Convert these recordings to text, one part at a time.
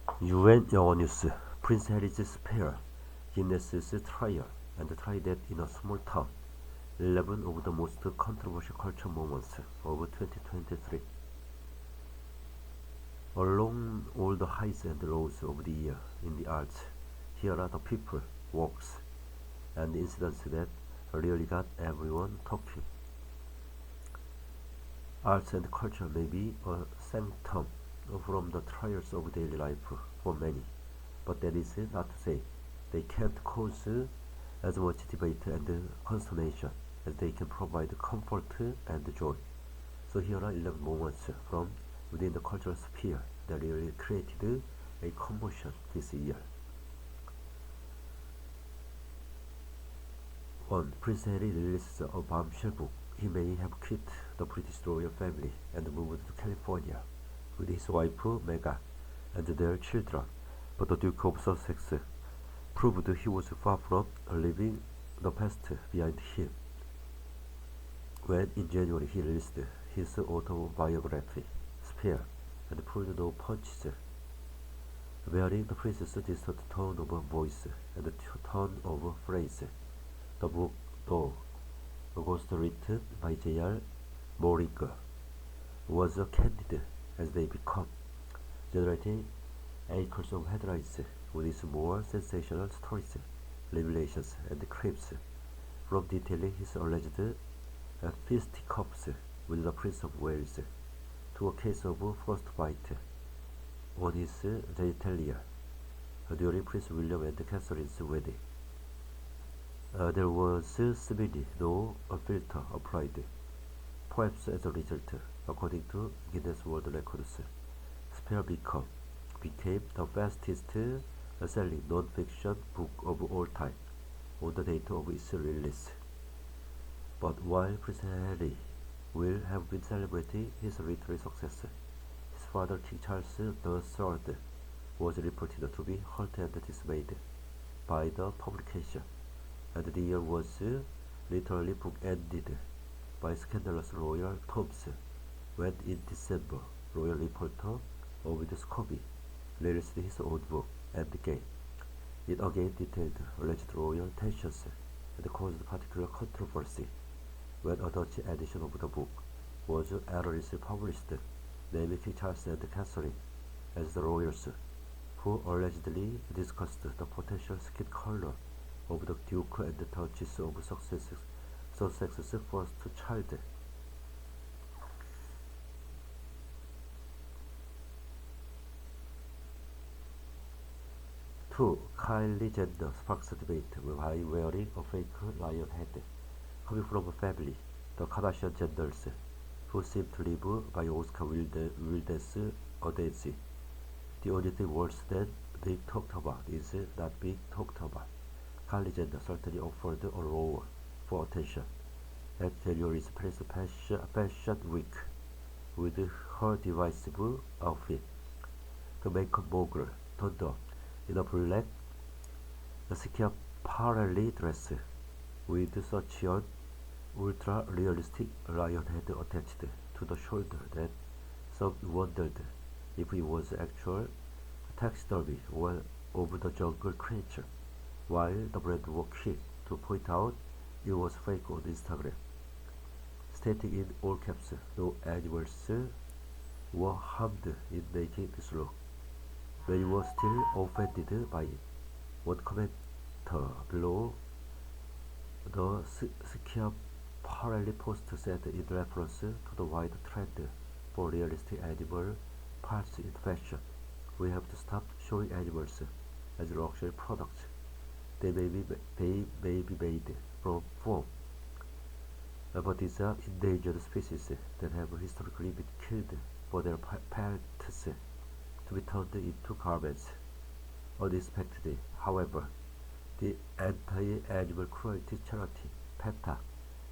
UN 영어뉴스 Prince Harry's spare Guinness's trial and tried that in a small town. 11 of the most controversial culture moments of 2023. Along all the highs and lows of the year in the arts, here are the people, works, and incidents that really got everyone talking. Arts and culture may be a sanctum from the trials of daily life for many, but that is not to say they can't cause as much debate and consternation as they can provide comfort and joy. So here are 11 moments from within the cultural sphere that really created a commotion this year. 1. Prince Harry releases a bombshell book. He may have quit the British royal family and moved to California with his wife Meghan and their children, but the Duke of Sussex proved he was far from leaving the past behind him when in January he released his autobiography, Spare, and pulled no punches, bearing the prince's distant tone of voice and turn of phrase. The book, though ghostwritten by J.R. Moringer, was candid as they become, generating acres of headlines with its more sensational stories, revelations, and crimes, from detailing his alleged fisticuffs with the Prince of Wales to a case of frostbite on his genitalia during Prince William and Catherine's wedding. There was seemingly no filter applied, perhaps as a result, according to Guinness World Records, Spare became the fastest selling non-fiction book of all time on the date of its release. But while Prince Harry will have been celebrating his literary success, his father King Charles III was reported to be hurt and dismayed by the publication, and the year was literally bookended by scandalous royal tombs when in December, royal reporter Ovid Scobie released his own book, Endgame. It again detailed alleged royal tensions and caused particular controversy when a Dutch edition of the book was erroneously published, naming King Charles and Catherine as the royals who allegedly discussed the potential skin color of the Duke and the Duchess of Sussex's first child. 2. Kylie Jenner sparks debate by wearing a fake lion head. Coming from a family, the Kardashian Jenners, who seem to live by Oscar Wilde's adage, the only thing worse than being talked about is not being talked about. Kylie Jenner certainly offered a roar for attention at January's Paris Fashion Week with her divisive outfit. The makeup mogul turned up in a black Schiaparelli dress with such an ultra-realistic lion head attached to the shoulder that some wondered if it was actual taxidermy or of the jungle creature, while the brand were quick to point out it was fake on Instagram, stating in all caps no animals were harmed in making this look. Many were still offended by it. One commenter below the Schiaparelli post said in reference to the wide trend for realistic animal parts in fashion, "We have to stop showing animals as luxury products. They may be made from foam, but these are endangered species that have historically been killed for their pelts to be turned into garments." Unexpectedly, however, the anti-animal cruelty charity PETA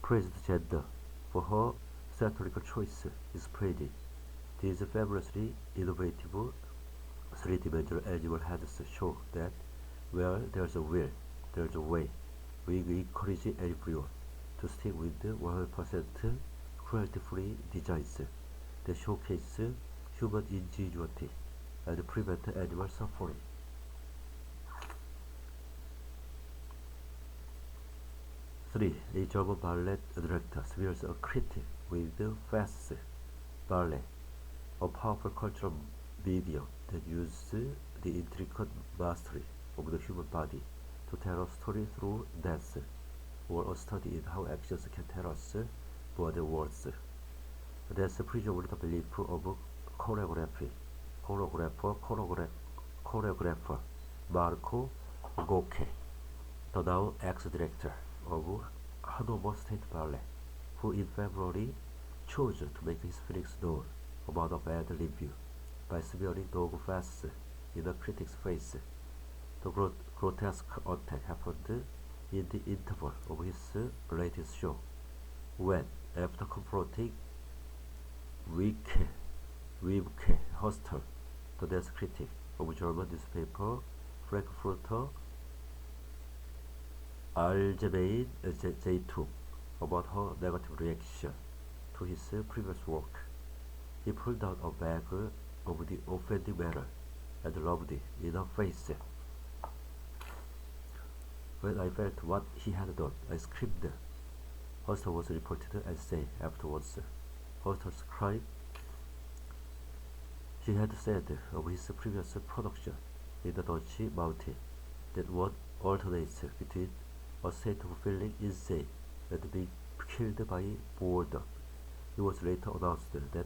praised Jenner for her satirical choice, explaining, "These fabulously innovative three-dimensional animal heads show that where there's a will, there's a way. We encourage everyone to stick with the 100% cruelty-free designs that showcase human ingenuity and prevent animal suffering. Three, a German ballet director smears a critic with Fast Ballet, a powerful cultural medium that uses the intricate mastery of the human body to tell a story through dance, or a study in how actions can tell us more than words. Dance preserves the belief of choreographer Marco Gocche, the now ex-director of Hanover State Ballet, who in February chose to make his feelings known about a bad review by smearing dog farts in a critic's face. The grotesque attack happened in the interval of his latest show, when, after confronting Wimke Hostel, the dance critic of German newspaper Frankfurter Allgemeine Zeitung, about her negative reaction to his previous work, he pulled out a bag of the offending matter and rubbed it in her face. When I felt what he had done, I screamed. Hostel was reported and said afterwards. Hostel's crime, she had said of his previous production in the Dutch mountain that one alternates between a state of feeling insane and being killed by boredom. It was later announced that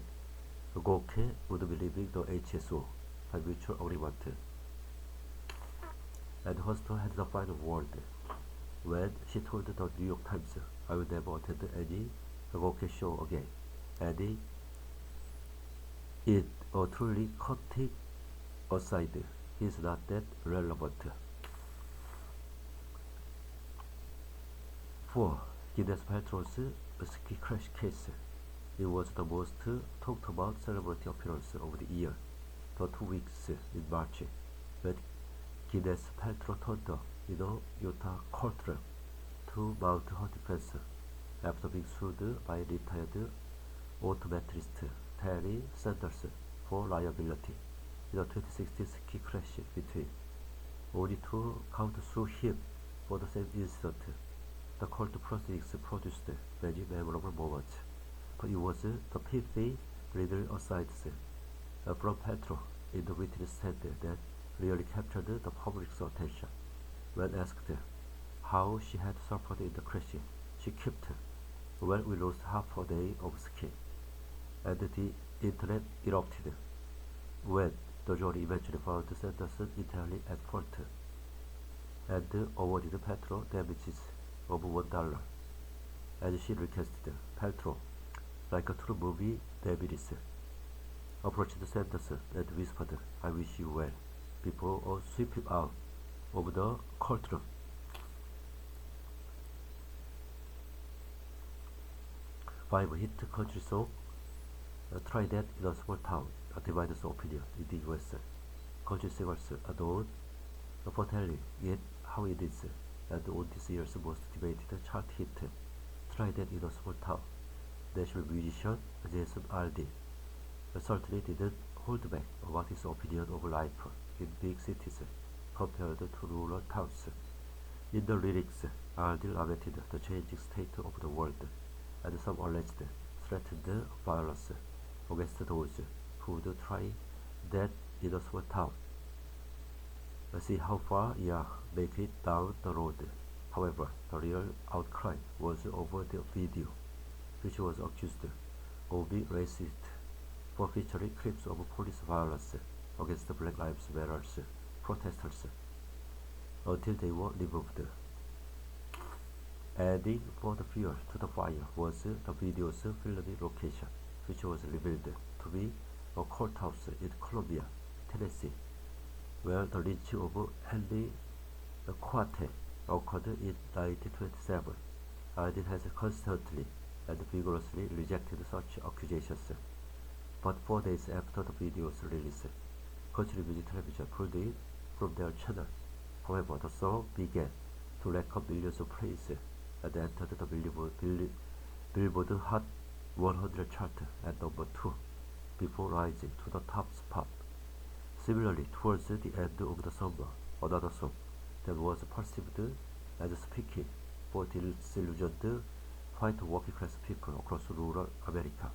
Gocche would be leaving the HSO by mutual agreement, and Hostel had the final word when she told the New York Times, "I will never attend any Gocche show again," adding, "It truly cutting aside, he is not that relevant." 4. Gwyneth Paltrow's ski crash case. It was the most talked about celebrity appearance of the year, the 2 weeks in March, when Gwyneth Paltrow turned up in a Utah courtroom to mount her defense after being sued by retired optometrist Terry Sanders for liability in a 2016 ski crash between only 2 counts through him for the same incident. The court proceedings produced many memorable moments, but it was the pithy little asides from Paltrow in the witness stand that really captured the public's attention. When asked how she had suffered in the crash, she quipped, "Well, we lost half a day of skiing," and the internet erupted when the jury eventually found Sanderson entirely at fault and awarded Paltrow damages of $1, and she requested Paltrow, like a true movie debilist, approached Sanderson and whispered, "I wish you well," before sweeping out of the courtroom. 5. Hit country song Try That in a Small Town divides opinion in the US. Country singers are known for telling it how it is, and on this year's most debated chart hit, Try That in a Small Town, national musician Jason Aldean certainly didn't hold back about his opinion of life in big cities compared to rural towns. In the lyrics, Aldean lamented the changing state of the world, and some alleged threatened violence against those who would try that in a small town. See how far you make it down the road. However, the real outcry was over the video, which was accused of being racist for featuring clips of police violence against the Black Lives Matter protesters until they were removed. Adding further fuel to the fire was the video's filming location, which was revealed to be a courthouse in Columbia, Tennessee, where the lynching of Henry Quate occurred in 1927. Aldean has constantly and vigorously rejected such accusations, but 4 days after the video's release, country music television pulled it from their channel. However, the song began to rack up millions of plays and entered the Billboard Hot 100 chart at number 2 before rising to the top spot Similarly, towards the end of the summer, another song that was perceived as speaking for disillusioned white working-class people across rural America.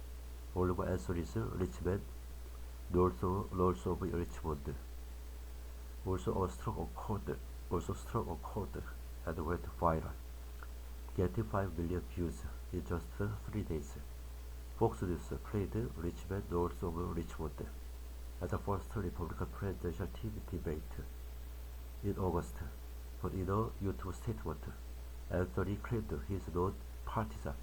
Oliver Anthony's Rich Man, north of Richmond, also struck a chord and went viral, getting 5 million views in just 3 days. Fox News played Rich Man north of Richmond at the first Republican presidential TV debate in August, but in a YouTube statement, Anthony claimed he is not partisan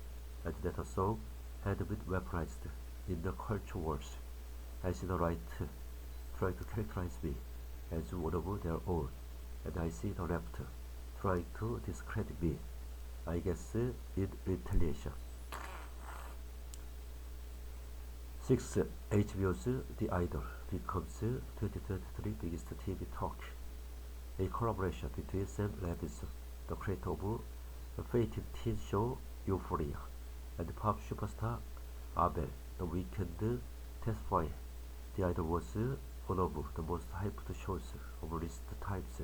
and that the song had been weaponized in the culture wars. I see the right trying to characterize me as one of their own, and I see the left trying to discredit me, I guess in retaliation. 6. HBO's The Idol becomes 2023 biggest TV talk. A collaboration between Sam Levinson, the creator of the fated teen show Euphoria, and pop superstar Abel, the weekend testifier. The Idol was one of the most hyped shows of recent times,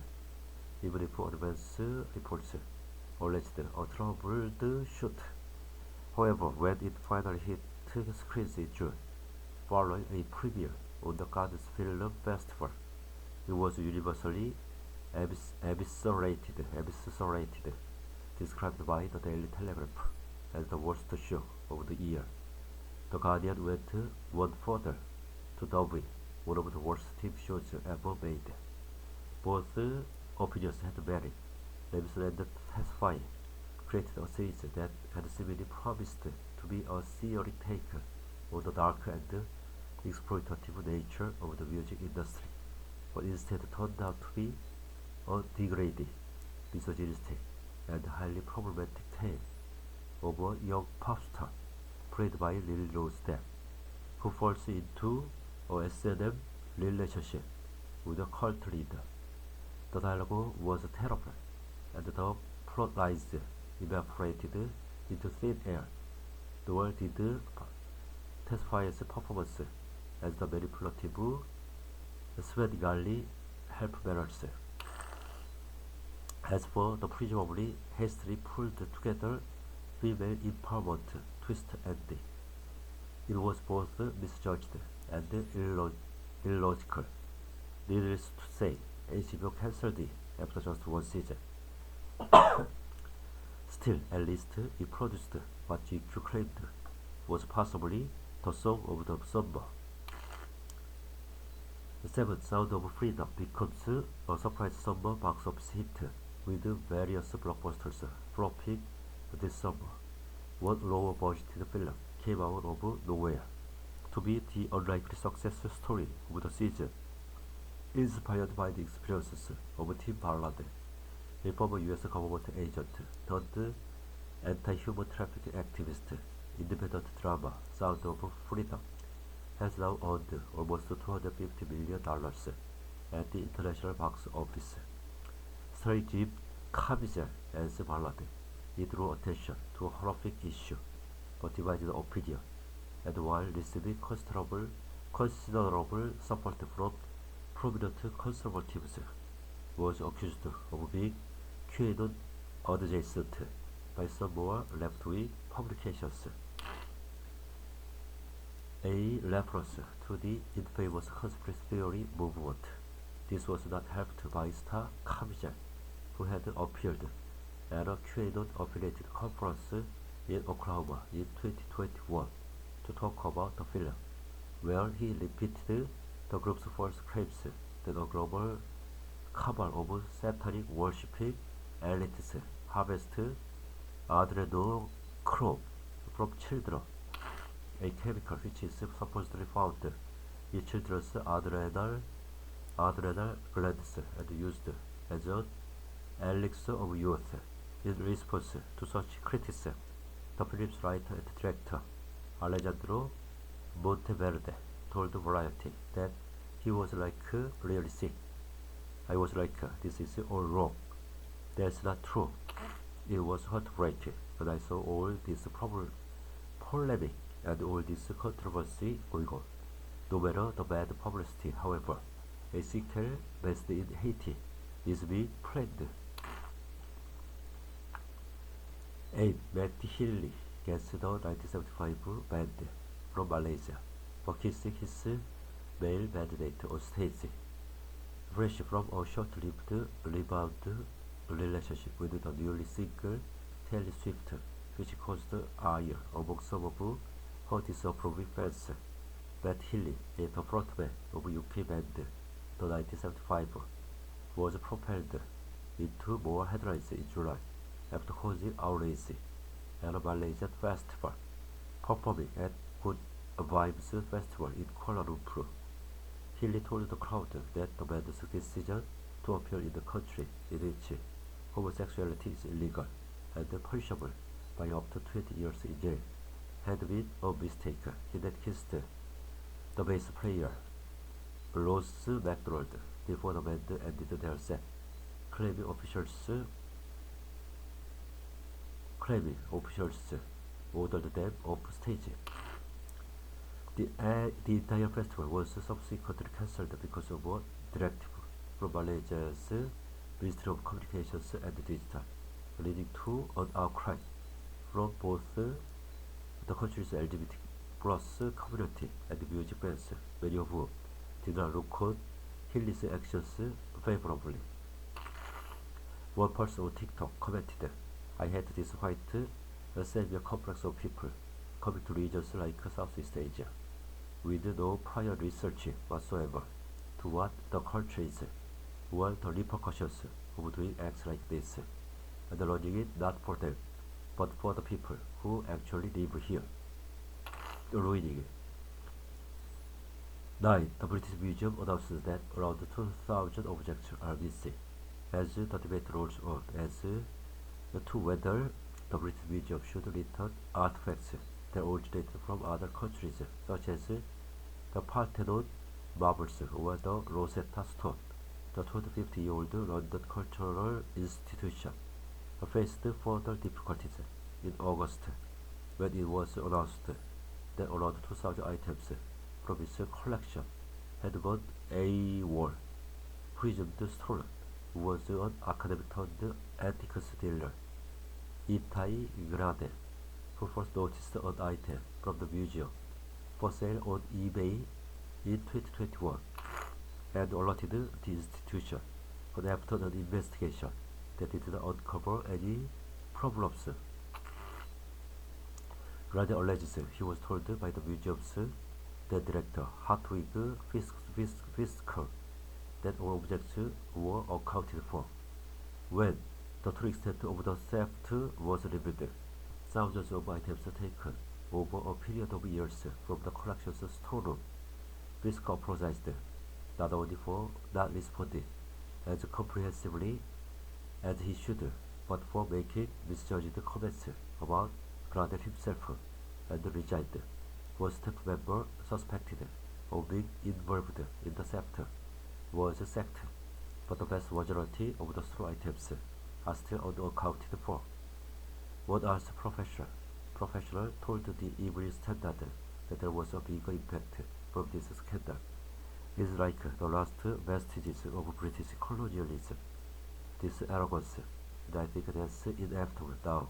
even if advance reports alleged a troubled shoot. However, when it finally hit screens in June, following a premiere on the Cannes Film Festival, it was universally eviscerated, described by the Daily Telegraph as the worst show of the year. The Guardian went one further to dub it one of the worst TV shows ever made. Both opinions had merit. Levinson and Tesfaye created a series that had seemingly promised to be a theory take on the dark and exploitative nature of the music industry, but instead turned out to be a degrading, misogynistic, and highly problematic tale of a young pop star played by Lily Rose Depp, who falls into a S&M relationship with a cult leader. The dialogue was terrible, and the plot lines evaporated into thin air, nor did Tesfaye's performance as the manipulative Svengali help matters. As for the presumably hastily pulled together female empowerment twist ending, it was both misjudged and illogical. Needless to say, HBO cancelled it after just one season. Still, at least it produced what GQ claimed was possibly the song of the summer. The 7th Sound of Freedom becomes a surprise summer box office hit, with various blockbusters flopping this summer. One lower-budgeted film came out of nowhere to be the unlikely success story of the season, inspired by the experiences of Tim Ballard, a former U.S. government agent turned anti-human trafficking activist. Independent drama Sound of Freedom has now earned almost $250 million at the international box office. Starring Jim Caviezel as Ballard, it drew attention to a horrific issue, but divided opinion, and while receiving considerable support from prominent conservatives, was accused of being QAnon adjacent by some more left-wing publications. A reference to the infamous conspiracy theory movement. This was not helped by star Caviezel, who had appeared at a QAnon-affiliated conference in Oklahoma in 2021 to talk about the film, where he repeated the group's false claims that a global cabal of satanic worshipping elites harvest adrenochrome from children, a chemical which is supposedly found in children's adrenal glands and used as an elixir of youth. In response to such criticism, the film's writer and director Alejandro Monteverde told Variety that he was like really sick. I was like, this is all wrong. That's not true. It was heartbreaking, but I saw all this polemic and all this controversy going on. No matter the bad publicity, however, a sequel based in Haiti is being planned. 8. Matt Healy gets the 1975 band from Malaysia for kissing his male bandmate on stage. Fresh from a short-lived rebound relationship with the newly single Taylor Swift, which caused ire among some of her disapproving fans, Matt Healy, the frontman of UK band the 1975, was propelled into more headlines in July after causing outrage at a Malaysian festival, performing at Good Vibes Festival in Kuala Lumpur. Healy told the crowd that the band's decision to appear in the country in which homosexuality is illegal and punishable by up to 20 years in jail had been a mistake. He then kissed the bass player Ross McDonald before the band ended their set, claiming officials ordered them off stage. The entire festival was subsequently cancelled because of a directive from Malaysia's Ministry of Communications and Digital, leading to an outcry from both the country's LGBT plus community and music fans, many of whom did not look on Healy's actions favorably. One person on TikTok commented, "I hate this white Savior complex of people coming to regions like Southeast Asia with no prior research whatsoever to what the culture is, or the repercussions of doing acts like this, and running it not for them, but for the people who actually live here, ruining it." 9. The British Museum announces that around 2,000 objects are missing as the debate rolls on as to whether the British Museum should return artifacts that originate from other countries, such as the Parthenon marbles or the Rosetta Stone. The 250-year-old London Cultural Institution faced further difficulties in August when it was announced that around 2,000 items from its collection had gone AWOL. Presumed stolen was an academic turned antiques dealer, Itai Grade, who first noticed an item from the museum for sale on eBay in 2021 and alerted the institution, but after an investigation that did not uncover any problems. Grade alleges he was told by the museum's then director, Hartwig Fisker, that all objects were accounted for. When the true extent of the theft was revealed, thousands of items taken over a period of years from the collection's storeroom. Fisker apologized not only for not responding as comprehensively as he should, but for making misjudged comments about Grade himself, and resigned. One staff member suspected of being involved in the theft was sacked, but the vast majority of the store items are still unaccounted for. One arts professional told the Evening Standard that there was a bigger impact from this scandal. It is like the last vestiges of British colonialism. This arrogance, and I think that's inevitable now,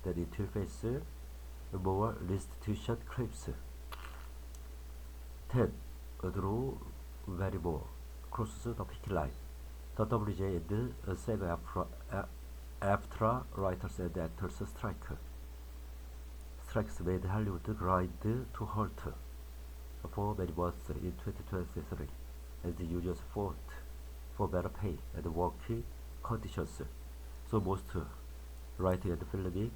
that it will face more restitution claims. 10. Drew Barrymore crosses the picket line. The WJ and SAG-AFTRA writers and actors strikes made Hollywood grind to halt for many months in 2023, as the unions fought for better pay and working conditions. So most writing and filming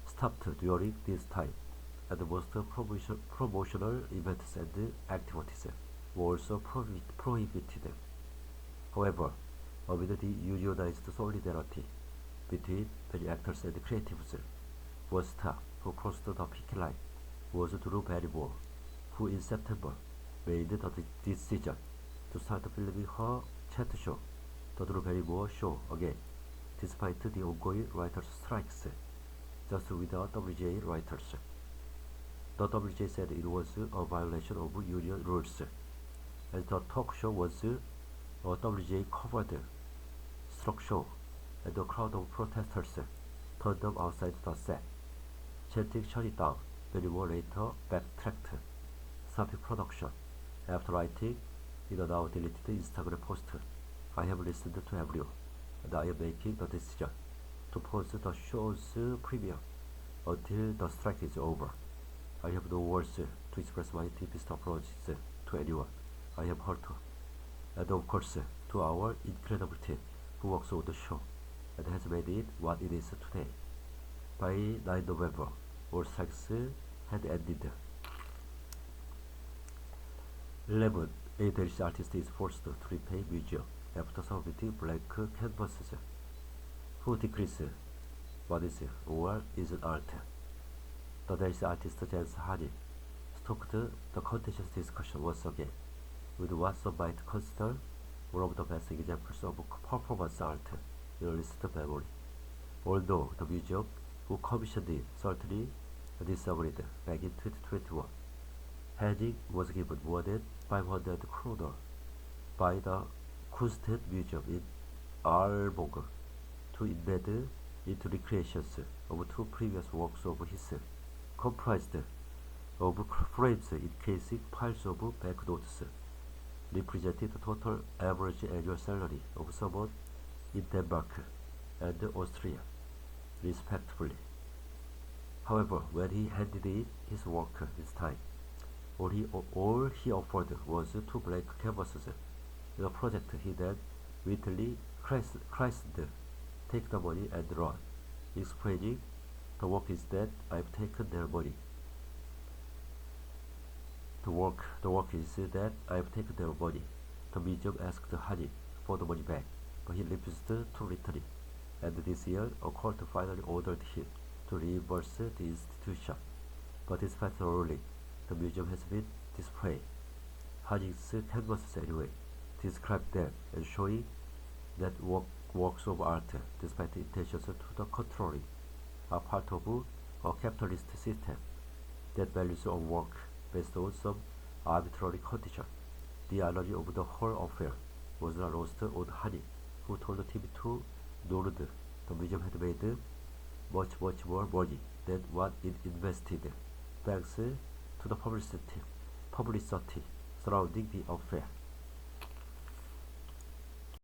stopped during this time, and most promotional events and activities were also prohibited. However, amid the unionized solidarity between many actors and creatives, one star who crossed the picket line was Drew Barrymore, who in September made the decision to start filming her chat show, The Drew Barrymore Show, again, despite the ongoing writers' strikes, just without WGA writers. The WGA said it was a violation of union rules, as the talk show was A WGA covered struck show, and a crowd of protesters turned up outside the set, chanting "Shut it down." Many more later backtracked, stopping production. After writing in a now deleted Instagram post, "I have listened to everyone, and I am making the decision to pause the show's premiere until the strike is over. I have no words to express my deepest apologies to anyone I have hurt, and of course to our incredible team who works on the show and has made it what it is today." By 9 November, all strikes had ended. 11. A Danish artist is forced to repay museum after submitting blank canvases. Who decrees what is or isn't art? The Danish artist Jens Hani stoked the contentious discussion once again with what some might consider one of the best examples of performance art in recent memory. Although the museum who commissioned it certainly disagreed back in 2021, Hani was given more than 500 kroner by the Kunstmuseum in Aalborg to embed into recreations of two previous works of his, comprised of frames encasing piles of banknotes, representing the total average annual salary of someone in Denmark and Austria, respectively. However, when he handed in his work this time, all he offered was two blank canvases. In a project he then wittily christened "Take the Money and Run," explaining, "The work is that I've taken their money. The work is that I've taken their money." The museum asked Hani for the money back, but he refused to return it, and this year a court finally ordered him to reimburse the institution. But despite the ruling, the museum has been displaying Hani's canvases anyway, describing them as showing that works of art, despite the intentions to the contrary, are part of a capitalist system that values on work based on some arbitrary condition. The irony of the whole affair was not lost on Hani, who told the TV to Nord the museum had made much more money than what it invested, thanks to the publicity surrounding the affair.